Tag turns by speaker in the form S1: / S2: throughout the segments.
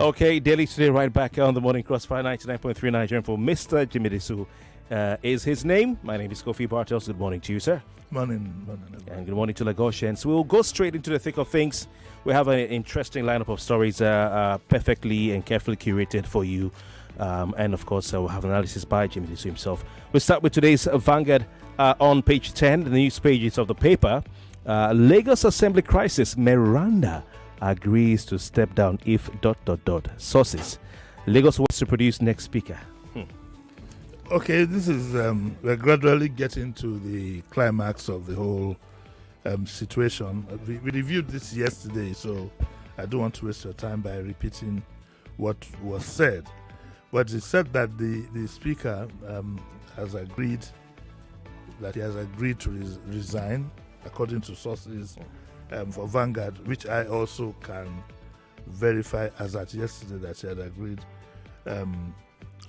S1: Okay, Dailies today, right back on the Morning Crossfire 99.3 Nigerian for Mr. Jimi Disu. Is his name. My name is Kofi Bartels. Good morning to you, sir.
S2: Morning.
S1: And good morning to Lagosians. We'll go straight into the thick of things. We have an interesting lineup of stories perfectly and carefully curated for you. And of course, we'll have analysis by Jimi Disu himself. We'll start with today's Vanguard on page 10, the news pages of the paper. Lagos Assembly crisis, Miranda agrees to step down if ... Sources. Lagos wants to produce next speaker.
S2: Okay, this is we're gradually getting to the climax of the whole situation. We reviewed this yesterday, so I don't want to waste your time by repeating what was said. But it said that the speaker has agreed to resign, according to sources for Vanguard, which I also can verify as at yesterday that she had agreed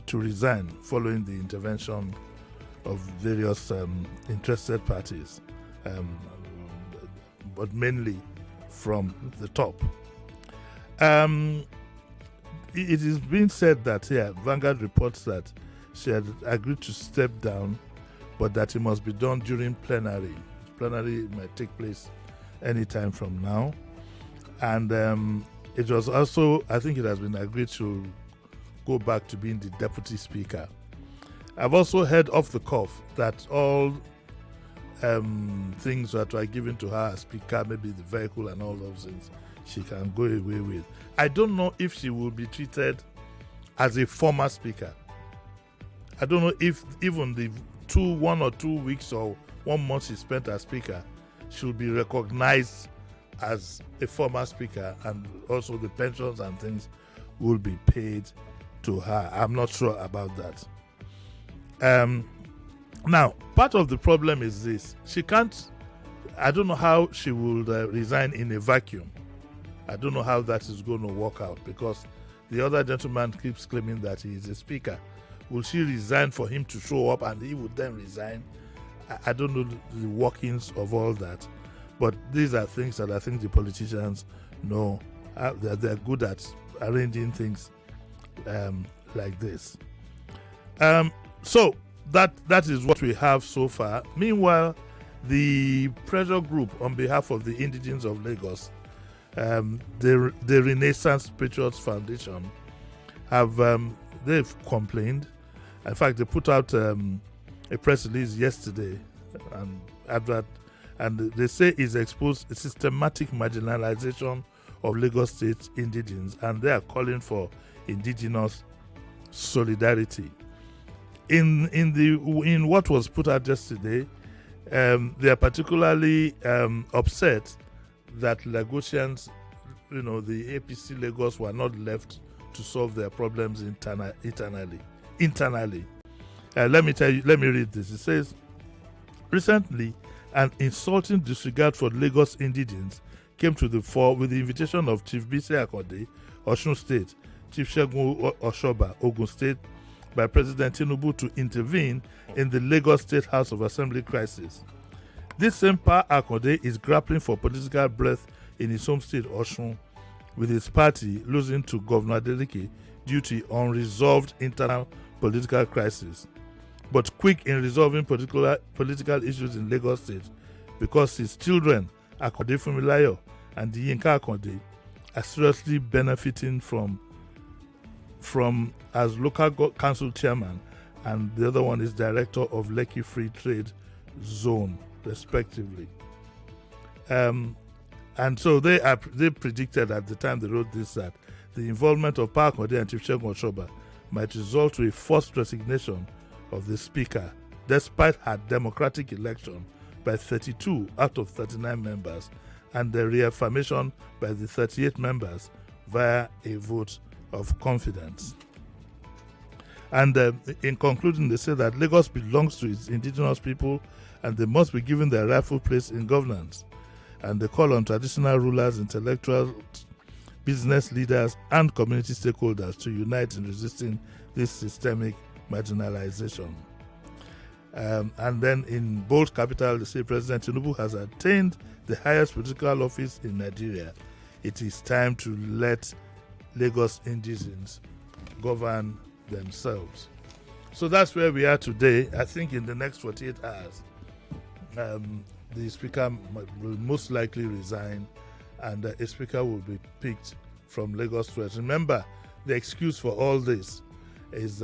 S2: to resign following the intervention of various interested parties, but mainly from the top. It is being said that Vanguard reports that she had agreed to step down, but that it must be done during plenary. Plenary might take place anytime from now. And it was also, I think it has been agreed to go back to being the deputy speaker. I've also heard off the cuff that all things that were given to her as speaker, maybe the vehicle and all those things, she can go away with. I don't know if she will be treated as a former speaker. I don't know if even the 1 or 2 weeks or 1 month she spent as speaker should be recognized as a former speaker, and also the pensions and things will be paid to her. I'm not sure about that. Now, part of the problem is this. I don't know how she will resign in a vacuum. I don't know how that is going to work out, because the other gentleman keeps claiming that he is a speaker. Will she resign for him to show up and he would then resign? I don't know the workings of all that. But these are things that I think the politicians know. They're good at arranging things like this. So that is what we have so far. Meanwhile, the pressure group on behalf of the indigenes of Lagos, the Renaissance Patriots Foundation, they've complained. In fact, they put out a press release yesterday and they say it's exposed a systematic marginalization of Lagos State indigenes, and they are calling for indigenous solidarity. In what was put out yesterday, they are particularly upset that Lagosians, the APC Lagos, were not left to solve their problems internally. Let me read this. It says, recently, an insulting disregard for Lagos indigenes came to the fore with the invitation of Chief Bisi Akode, Osun State, Chief Segun Oshoba, Ogun State, by President Tinubu to intervene in the Lagos State House of Assembly crisis. This same Pa Akode is grappling for political breath in his home state, Osun, with his party losing to Governor Adeleke due to unresolved internal political crisis, but quick in resolving political issues in Lagos State because his children, Akode Funmilayo and Yinka Akode, are seriously benefiting from as local council chairman, and the other one is director of Lekki Free Trade Zone, respectively. And so they predicted at the time they wrote this that the involvement of Pa Akode and Chief Segun Oshoba might result to a forced resignation of the speaker, despite her democratic election by 32 out of 39 members and the reaffirmation by the 38 members via a vote of confidence. And in concluding, they say that Lagos belongs to its indigenous people and they must be given their rightful place in governance. And they call on traditional rulers, intellectuals, business leaders, and community stakeholders to unite in resisting this systemic marginalization. And then in bold capital, they say President Tinubu has attained the highest political office in Nigeria. It is time to let Lagos indigenes govern themselves. So that's where we are today. I think in the next 48 hours, the speaker will most likely resign, and a speaker will be picked from Lagos West. Remember, the excuse for all this is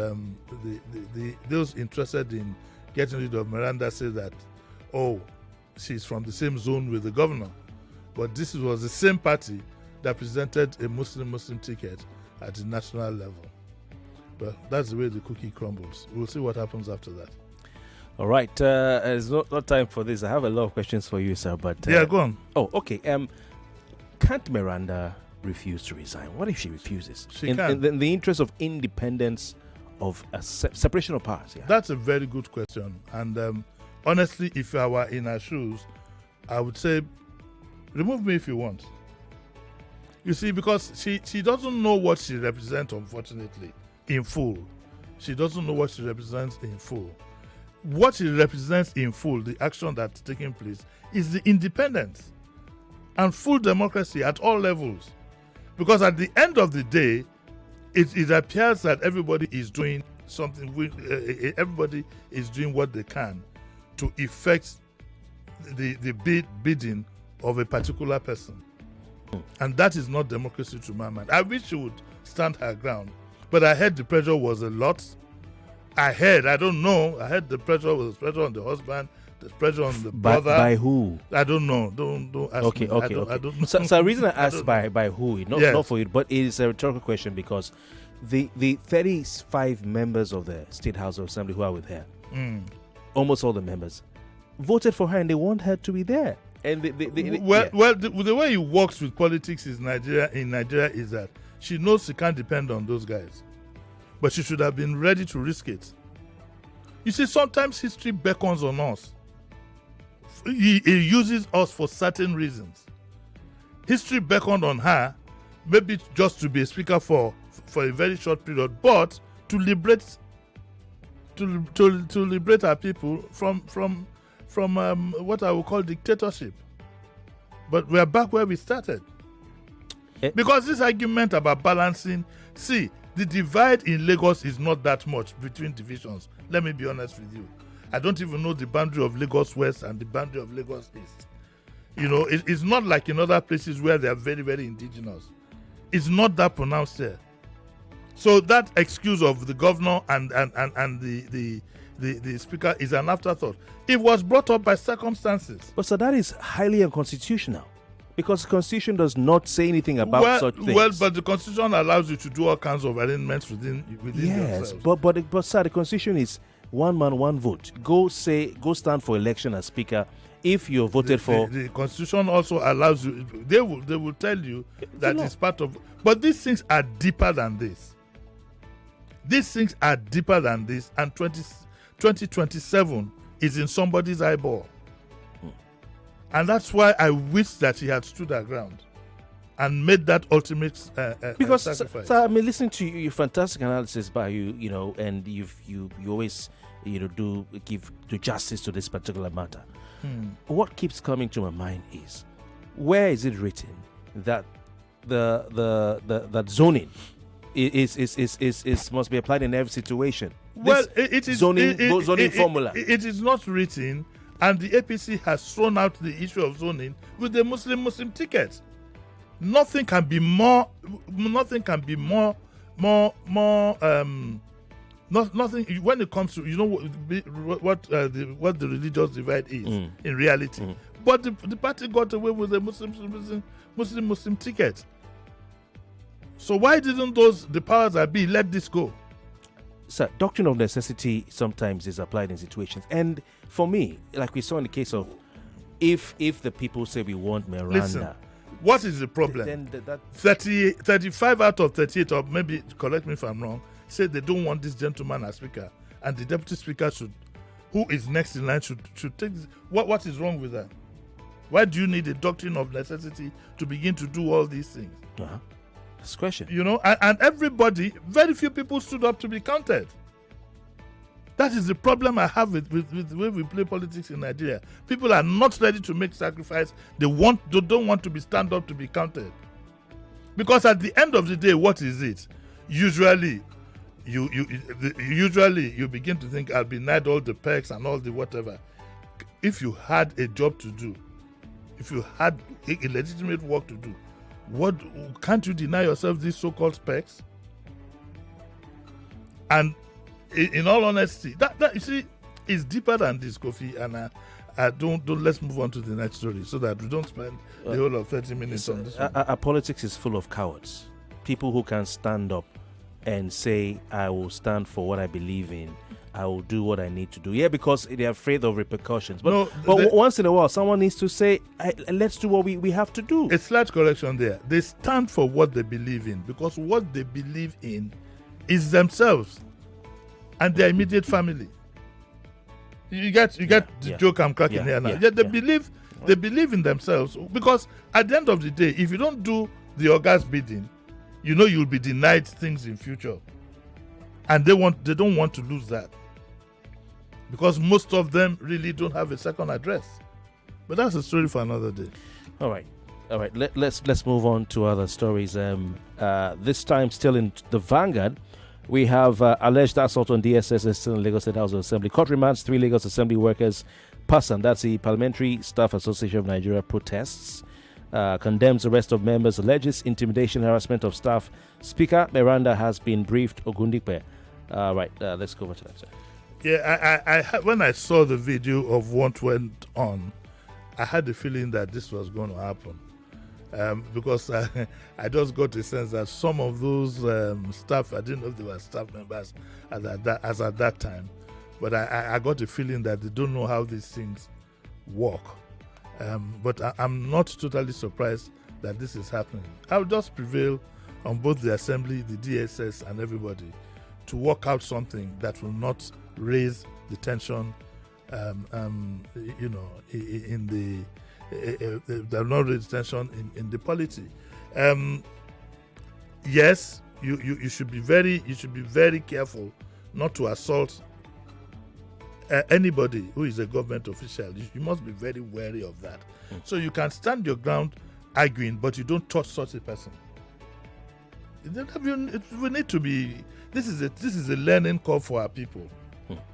S2: those interested in getting rid of Miranda say that, oh, she's from the same zone with the governor. But this was the same party that presented a Muslim ticket at the national level. But that's the way the cookie crumbles. We'll see what happens after that.
S1: All right. There's not time for this. I have a lot of questions for you, sir. But
S2: yeah, go on.
S1: Oh, okay. Can't Miranda refuse to resign? What if she refuses?
S2: She can.
S1: In the interest of independence, of a separation of powers. Yeah?
S2: That's a very good question. And honestly, if I were in her shoes, I would say, remove me if you want. You see, because she doesn't know what she represents, unfortunately, in full. She doesn't know what she represents in full. What she represents in full, the action that's taking place, is the independence and full democracy at all levels. Because at the end of the day, it appears that everybody is doing something, everybody is doing what they can to effect the bidding of a particular person. And that is not democracy to my mind. I wish she would stand her ground, but I heard the pressure was a lot. I heard the pressure was pressure on the husband, the pressure on the brother.
S1: By who?
S2: I don't know. Don't ask me.
S1: Okay.
S2: I don't know.
S1: So the reason I asked by who, not for you, but it is a rhetorical question because the 35 members of the State House of Assembly who are with her, almost all the members, voted for her and they want her to be there. And
S2: the way it works with politics in Nigeria is that she knows she can't depend on those guys, but she should have been ready to risk it. You see, sometimes history beckons on us. It uses us for certain reasons. History beckoned on her, maybe just to be a speaker for a very short period, but to liberate our people from what I would call dictatorship. But we are back where we started. Because this argument about balancing, see, the divide in Lagos is not that much between divisions. Let me be honest with you. I don't even know the boundary of Lagos West and the boundary of Lagos East. It's not like in other places where they are very, very indigenous. It's not that pronounced there. So that excuse of the governor and the speaker is an afterthought. It was brought up by circumstances.
S1: But so that is highly unconstitutional. Because the Constitution does not say anything about such things.
S2: Well, but the Constitution allows you to do all kinds of arrangements within
S1: yes,
S2: yourselves.
S1: But sir, the Constitution is one man, one vote. Go stand for election as speaker if you're voted for.
S2: The Constitution also allows you. They will tell you that it's part of. But these things are deeper than this. These things are deeper than this, and 2027 is in somebody's eyeball. And that's why I wish that he had stood her ground and made that ultimate sacrifice.
S1: So I mean, listening to your fantastic analysis by you, and you always do justice to this particular matter. What keeps coming to my mind is, where is it written that that zoning is must be applied in every situation?
S2: Well, it is
S1: zoning formula.
S2: It is not written. And the APC has thrown out the issue of zoning with the Muslim ticket. Nothing can be more. Nothing when it comes to what the religious divide is in reality. But the party got away with the Muslim ticket. So why didn't the powers that be let this go?
S1: Sir, doctrine of necessity sometimes is applied in situations. And for me, like we saw in the case of, if the people say we want Miranda.
S2: Listen, what is the problem?
S1: Then
S2: 35 out of 38, or maybe, correct me if I'm wrong, said they don't want this gentleman as speaker. And the deputy speaker who is next in line, should take this. What is wrong with that? Why do you need a doctrine of necessity to begin to do all these things?
S1: Discretion.
S2: And everybody, very few people stood up to be counted. That is the problem I have with the way we play politics in Nigeria. People are not ready to make sacrifice. They don't want to stand up to be counted. Because at the end of the day, what is it? Usually, you begin to think, I'll be denied all the perks and all the whatever. If you had a job to do, if you had a legitimate work to do, what can't you deny yourself these so-called specs? And in all honesty, that you see is deeper than this, Kofi. And I don't let's move on to the next story so that we don't spend the whole of 30 minutes on this one.
S1: Our politics is full of cowards, people who can stand up and say, I will stand for what I believe in. I will do what I need to do. Yeah, because they're afraid of repercussions. But once in a while, someone needs to say, let's do what we have to do.
S2: A slight correction there. They stand for what they believe in, because what they believe in is themselves and their immediate family. You get the joke I'm cracking here now. They believe in themselves, because at the end of the day, if you don't do the Oga's bidding, you know you'll be denied things in future. And they don't want to lose that, because most of them really don't have a second address. But that's a story for another day.
S1: All right. Let's move on to other stories. This time still in the Vanguard, we have alleged assault on DSS still in Lagos State House of Assembly. Court remands 3 Lagos Assembly workers. PASAN, that's the Parliamentary Staff Association of Nigeria, protests. Condemns arrest of members, alleges intimidation, harassment of staff. Speaker Miranda has been briefed. Ogundipe. Let's go over to that, sir.
S2: Yeah, I when I saw the video of what went on, I had the feeling that this was going to happen. Because I just got a sense that some of those staff, I didn't know if they were staff members as at that time, but I got a feeling that they don't know how these things work. But I'm not totally surprised that this is happening. I'll just prevail on both the Assembly, the DSS, and everybody to work out something that will not raise the tension, in the there will not raise tension in the polity. Yes, you should be very careful not to assault anybody who is a government official. You must be very wary of that. So you can stand your ground arguing, but you don't touch such a person. We need to be. This is a learning curve for our people.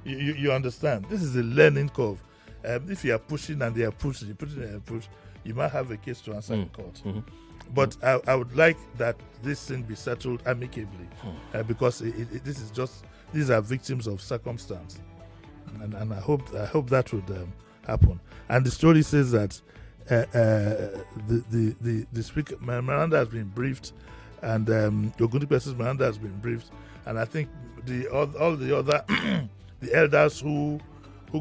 S2: You understand? This is a learning curve. If you are pushing and they are pushing, you might have a case to answer in court. But I would like that this thing be settled amicably, because these are victims of circumstance, and I hope that would happen. And the story says that the speaker Miranda has been briefed, and Ogundipe's Miranda has been briefed, and I think all the other the elders who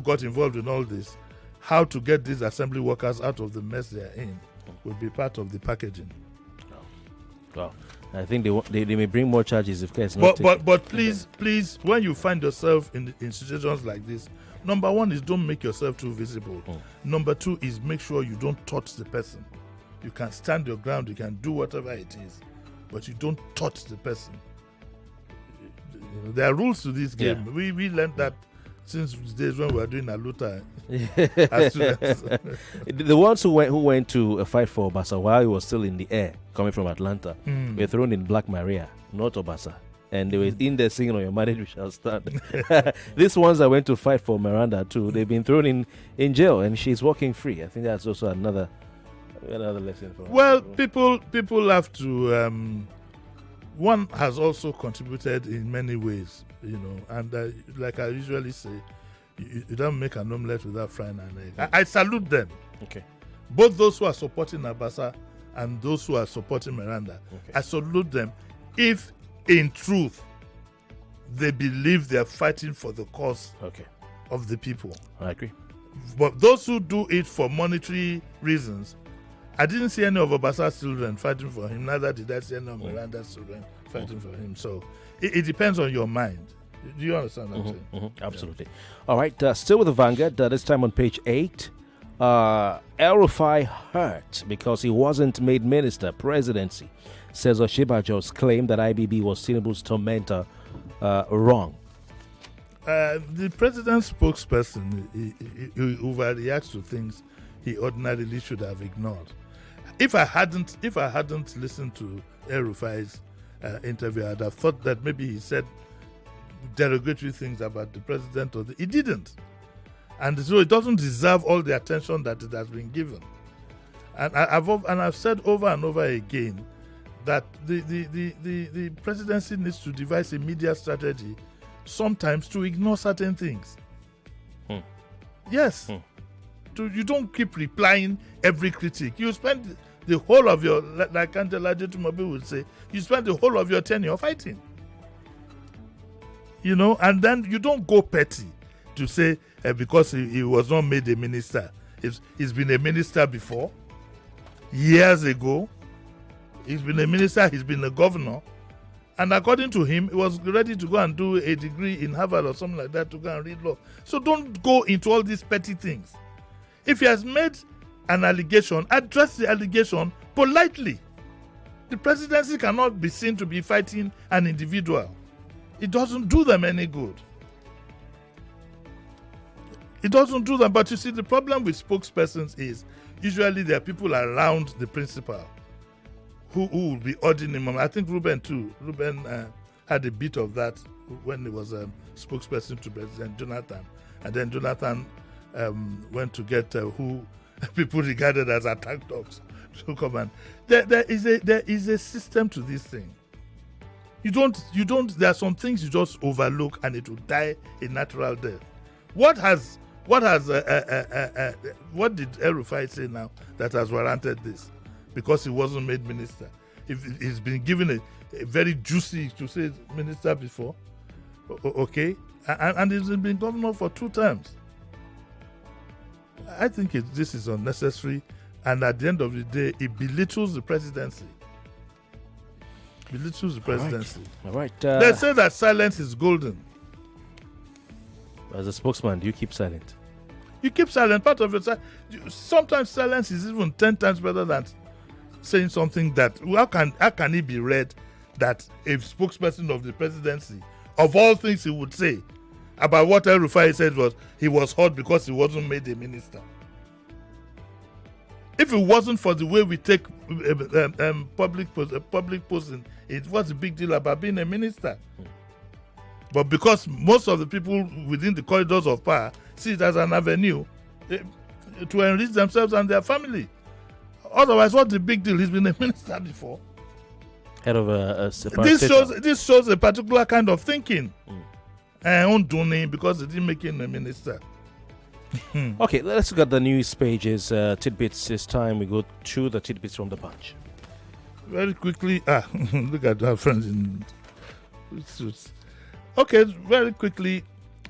S2: got involved in all this, how to get these assembly workers out of the mess they are in, will be part of the packaging.
S1: Well, I think they may bring more charges if case
S2: not. But please, when you find yourself in situations like this, number one is don't make yourself too visible. Number two is make sure you don't touch the person. You can stand your ground, you can do whatever it is, but you don't touch the person. There are rules to this game. We learned that since the days when we were doing Aluta as students.
S1: The ones who went to a fight for Obasa while he was still in the air, coming from Atlanta, were thrown in Black Maria, not Obasa. And they were in there singing, "On your marriage we shall stand." These ones that went to fight for Miranda too, they've been thrown in jail, and she's walking free. I think that's also another lesson for
S2: us. People have to. One has also contributed in many ways, and like I usually say, you don't make an omelette without frying an egg. I salute them.
S1: Okay.
S2: Both those who are supporting Abasa and those who are supporting Miranda. Okay. I salute them if, in truth, they believe they are fighting for the cause of the people.
S1: I agree.
S2: But those who do it for monetary reasons, I didn't see any of Obasa's children fighting for him. Neither did I see any of Miranda's children fighting for him. So it depends on your mind. Do you understand what I'm saying?
S1: Absolutely. Yeah. All right. Still with the Vanguard. This time on page 8. El-Rufai hurt because he wasn't made minister. Presidency, says Oshibajo's claim that IBB was Tinubu's tormentor wrong.
S2: The president's spokesperson he overreacts to things he ordinarily should have ignored. If I hadn't listened to El-Rufai's interview, I'd have thought that maybe he said derogatory things about the president, he didn't, and so it doesn't deserve all the attention that it has been given. And I've said over and over again that the presidency needs to devise a media strategy, sometimes to ignore certain things. Yes. You don't keep replying every critique. You spend the whole of your, like Angela Jetumobi would say, you spend the whole of your tenure fighting. And then you don't go petty to say because he was not made a minister. He's been a minister before, years ago. He's been a minister, he's been a governor. And according to him, he was ready to go and do a degree in Harvard or something like that to go and read law. So don't go into all these petty things. If he has made an allegation, address the allegation politely. The presidency cannot be seen to be fighting an individual. It doesn't do them any good. It doesn't do them. But you see, the problem with spokespersons is usually there are people around the principal who will be urging him. I think Ruben too. Ruben had a bit of that when he was a spokesperson to President Jonathan. And then Jonathan went to get who people regarded as attack dogs to come and there is a system to this thing. You don't there are some things you just overlook and it will die a natural death. What did El-Rufai say now that has warranted this? Because he wasn't made minister. If he's been given a very juicy to say minister before, okay, and he's been governor for 2 terms. I think this is unnecessary, and at the end of the day, it belittles the presidency.
S1: All right.
S2: They say that silence is golden.
S1: As a spokesman, do you keep silent?
S2: You keep silent. Part of it. Sometimes silence is even 10 times better than saying something that. How can it be read that a spokesperson of the presidency, of all things he would say about what El-Rufai said was he was hurt because he wasn't made a minister? If it wasn't for the way we take public posting, it was a big deal about being a minister. But because most of the people within the corridors of power see it as an avenue to enrich themselves and their family. Otherwise, what's the big deal? He's been a minister before.
S1: Head of a separate
S2: this shows a particular kind of thinking. Because they didn't make him a minister.
S1: Okay, let's look at the news pages. Tidbits this time. We go through the tidbits from the Punch.
S2: Very quickly. Look at our friends in suits. Okay, very quickly.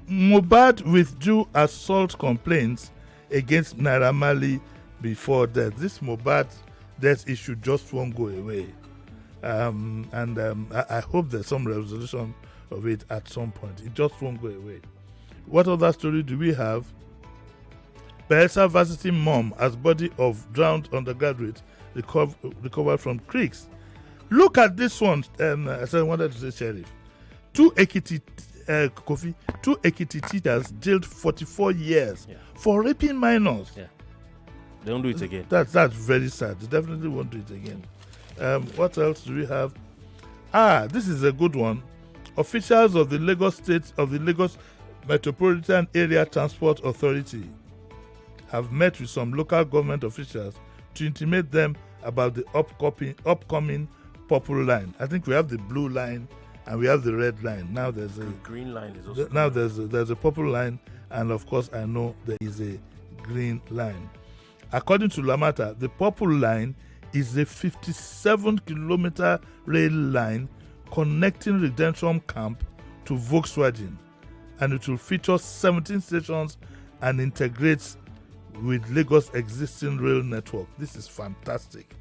S2: Mohbad withdrew assault complaints against Naira Marley before death. This Mohbad death issue just won't go away. I hope there's some resolution of it at some point. It just won't go away. What other story do we have? Bayelsa Varsity mom as body of drowned undergraduate recovered from creeks. Look at this one. I wanted to say sheriff. Kofi, 2 Ekiti teachers jailed 44 years for raping minors.
S1: Yeah. They don't do it again.
S2: That's very sad. They definitely won't do it again. What else do we have? This is a good one. Officials of the Lagos Metropolitan Area Transport Authority have met with some local government officials to intimate them about the upcoming purple line. I think we have the blue line and we have the red line. Now there's a
S1: green line. Is also
S2: now there's a purple line, and of course I know there is a green line. According to Lamata, the purple line is a 57-kilometer rail line connecting Redemption Camp to Volkswagen, and it will feature 17 stations and integrates with Lagos' existing rail network. This is fantastic.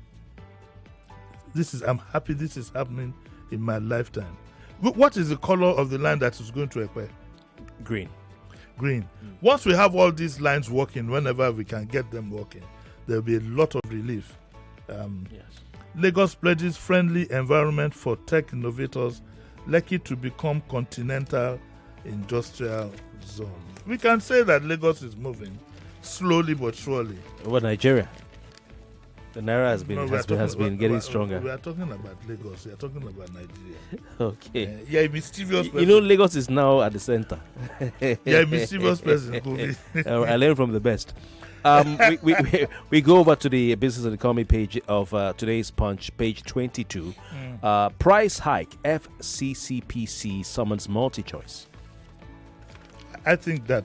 S2: I'm happy this is happening in my lifetime. What is the color of the line that is going to occur?
S1: Green.
S2: Once we have all these lines working, whenever we can get them working, there will be a lot of relief.
S1: Yes.
S2: Lagos pledges friendly environment for tech innovators, Lekki to become continental industrial zone. We can say that Lagos is moving slowly but surely.
S1: Over Nigeria. The naira has been getting stronger.
S2: We are talking about Lagos. We are talking about Nigeria.
S1: Okay.
S2: Yeah, a mischievous person.
S1: You know, Lagos is now at the center.
S2: Yeah, a mischievous person. Kofi.
S1: I learned from the best. We go over to the business and economy page of today's Punch, page 22. Price hike, FCCPC summons multi-choice.
S2: I think that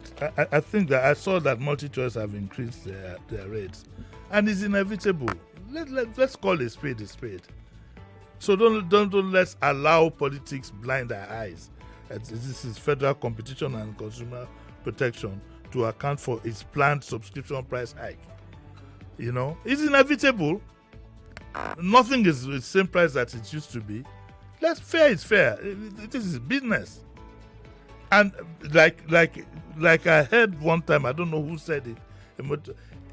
S2: I saw that multi-choice have increased their rates, and it's inevitable. Let's call a spade a spade. So don't let's allow politics blind our eyes. This is Federal Competition and Consumer Protection to account for its planned subscription price hike. You know, it's inevitable. Nothing is the same price that it used to be. Fair is fair. This is business. And like I heard one time, I don't know who said it,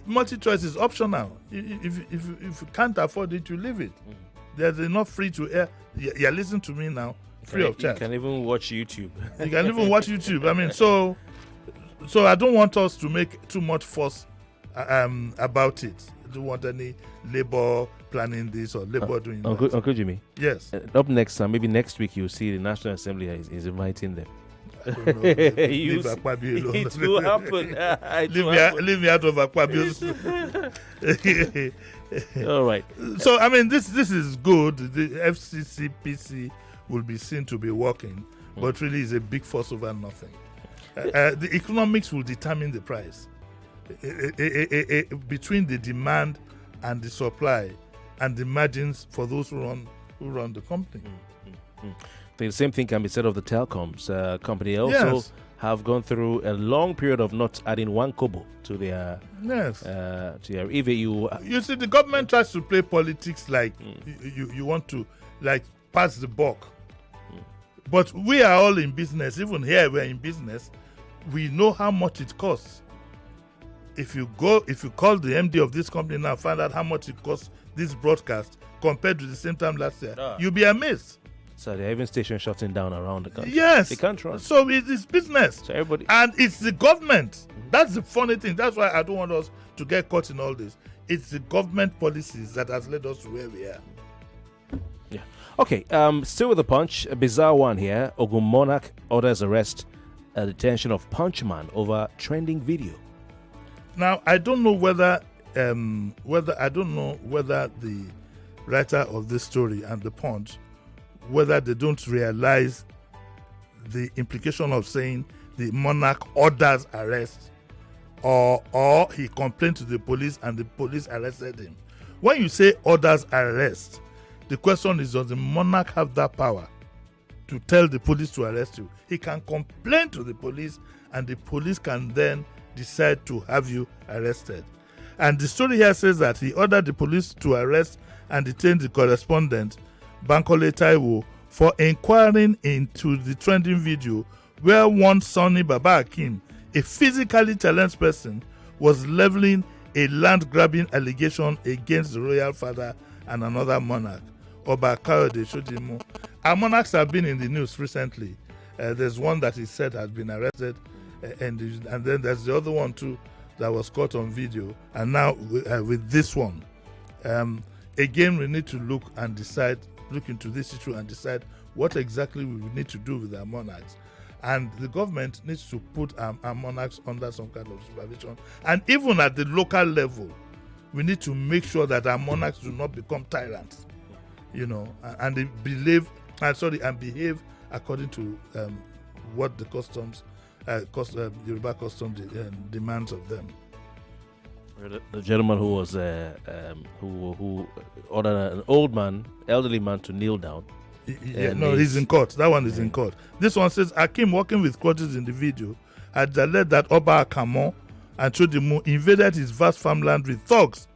S2: multi-choice is optional. If you can't afford it, you leave it. There's enough free to air. You're listening to me now, free of charge.
S1: You can even watch YouTube.
S2: You can even watch YouTube. I mean, so I don't want us to make too much fuss about it. I don't want any labor planning this or labor doing that.
S1: Uncle Jimmy.
S2: Yes.
S1: Up next, maybe next week, you'll see the National Assembly is inviting them.
S2: Leave Akpabio alone.
S1: It will happen.
S2: Leave me out of Akpabio's.
S1: All right.
S2: So I mean, this is good. The FCCPC will be seen to be working, but really is a big force over nothing. The economics will determine the price between the demand and the supply, and the margins for those who run the company.
S1: The same thing can be said of the telecoms company. They also have gone through a long period of not adding one kobo to their if you
S2: see, the government tries to play politics like you want to like pass the buck, but we are all in business. Even here we're in business. We know how much it costs. If you call the MD of this company now, find out how much it costs this broadcast compared to the same time last year, you'll be amazed.
S1: So there are even stations shutting down around the country.
S2: Yes.
S1: They can't run.
S2: So it's business.
S1: So everybody.
S2: And it's the government. That's the funny thing. That's why I don't want us to get caught in all this. It's the government policies that has led us to where we are.
S1: Yeah. Okay. Still with the Punch. A bizarre one here. Monarch orders arrest and detention of Punchman over trending video.
S2: Now, I don't know whether the writer of this story and the Punch, whether they don't realize the implication of saying the Monarch orders arrest, or he complained to the police and the police arrested him. When you say orders arrest, the question is, does the Monarch have that power to tell the police to arrest you? He can complain to the police and the police can then decide to have you arrested. And the story here says that he ordered the police to arrest and detain the correspondent Bankole Taiwo for inquiring into the trending video where one Sonny Baba Akim, a physically challenged person, was leveling a land-grabbing allegation against the royal father and another monarch, Oba Kayode Shojimu. Our monarchs have been in the news recently. There's one that he said has been arrested, and then there's the other one too that was caught on video. And now with this one, again we need to look into this issue and decide what exactly we need to do with our monarchs. And the government needs to put our monarchs under some kind of supervision. And even at the local level, we need to make sure that our monarchs do not become tyrants, and they behave according to what the customs, Yoruba customs demands of them.
S1: The gentleman who was who ordered an elderly man to kneel down.
S2: He's in court. That one is in court. This one says Akim, working with crutches in the video, had alleged that Oba Akamon and Chodimu invaded his vast farmland with thugs,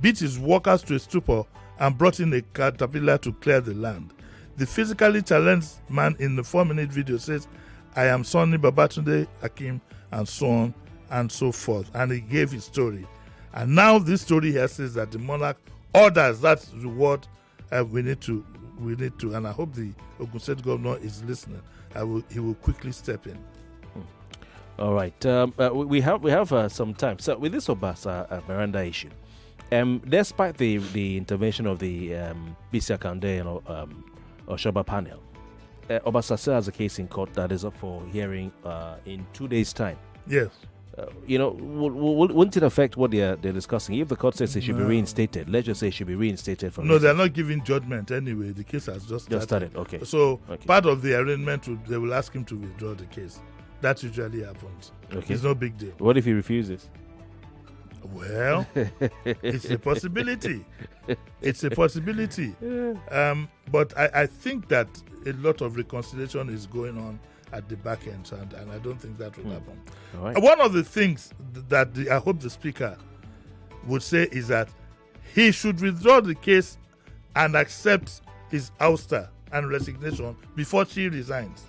S2: beat his workers to a stupor, and brought in a caterpillar to clear the land. The physically challenged man in the 4-minute video says, "I am Sonny Babatunde Akim," and so on and so forth. And he gave his story. And now this story here says that the monarch orders. That's the word we need to, and I hope the Ogun State governor is listening. He will quickly step in.
S1: All right. We have some time. So with this Obasa Miranda issue, Despite the intervention of the BC Akande and Oshoba panel, Obasa still has a case in court that is up for hearing in 2 days' time.
S2: Yes.
S1: Wouldn't it affect what they're discussing? If the court says it should be reinstated, let's just say it should be reinstated.
S2: No, they're not giving judgment anyway. The case has just started.
S1: Okay.
S2: So part of the arrangement, they will ask him to withdraw the case. That usually happens.
S1: Okay.
S2: It's no big deal.
S1: What if he refuses?
S2: Well, it's a possibility. It's a possibility. But I think that a lot of reconciliation is going on at the back end, and I don't think that will happen.
S1: All right.
S2: One of the things that I hope the speaker would say is that he should withdraw the case and accept his ouster and resignation before she resigns.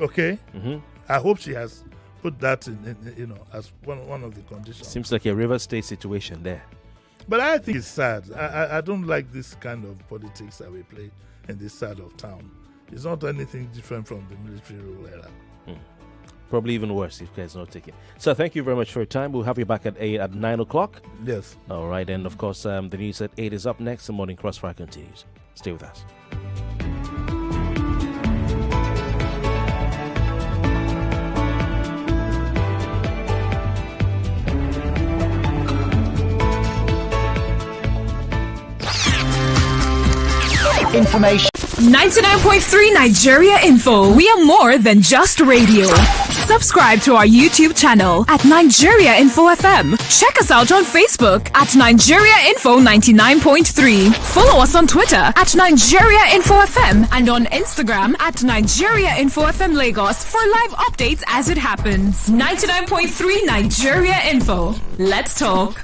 S2: Okay?
S1: Mm-hmm.
S2: I hope she has put that in as one of the conditions.
S1: Seems like a River State situation there.
S2: But I think it's sad. I don't like this kind of politics that we play in this side of town. It's not anything different from the military rule era.
S1: Probably even worse if guys not taking. So thank you very much for your time. We'll have you back at 9 o'clock.
S2: Yes.
S1: All right. And of course, the news at 8 is up next. The Morning Crossfire continues. Stay with us.
S3: Information.
S4: 99.3 Nigeria Info. We are more than just radio. Subscribe to our YouTube channel at Nigeria Info FM. Check us out on Facebook at Nigeria Info 99.3. Follow us on Twitter at Nigeria Info FM and on Instagram at Nigeria Info FM Lagos for live updates as it happens. 99.3 Nigeria Info. Let's talk.